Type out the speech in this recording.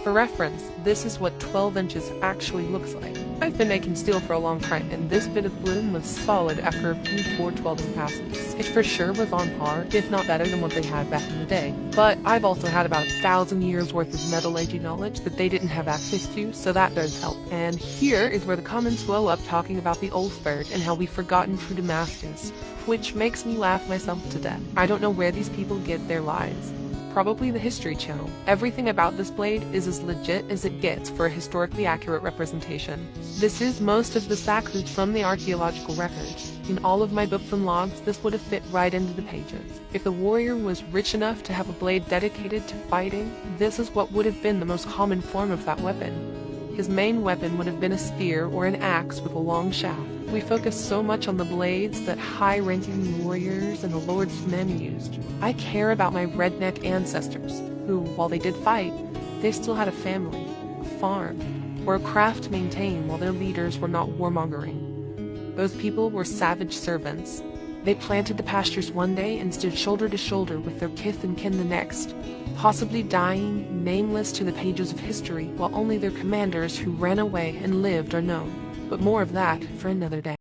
For reference, this is what 12 inches actually looks like. I've been making steel for a long time, and this bit of bloom was solid after a few 412 passes. It for sure was on par, if not better than what they had back in the day. But I've also had about 1,000 years worth of metallurgy knowledge that they didn't have access to, so that does help. And here is where the comments blow up talking about the Ulfberg and how we've forgotten true Damascus, which makes me laugh myself to death. I don't know where these people get their lies. Probably the History Channel. Everything about this blade is as legit as it gets for a historically accurate representation. This is most of the saxes from the archaeological records. In all of my books and logs, this would have fit right into the pages. If the warrior was rich enough to have a blade dedicated to fighting, this is what would have been the most common form of that weapon. His main weapon would have been a spear or an axe with a long shaft. We focus so much on the blades that high-ranking warriors and the Lord's men used. I care about my redneck ancestors, who, while they did fight, they still had a family, a farm, or a craft to maintain while their leaders were not warmongering. Those people were savage servants. They planted the pastures one day and stood shoulder to shoulder with their kith and kin the next, possibly dying, nameless to the pages of history, while only their commanders who ran away and lived are known. But more of that for another day.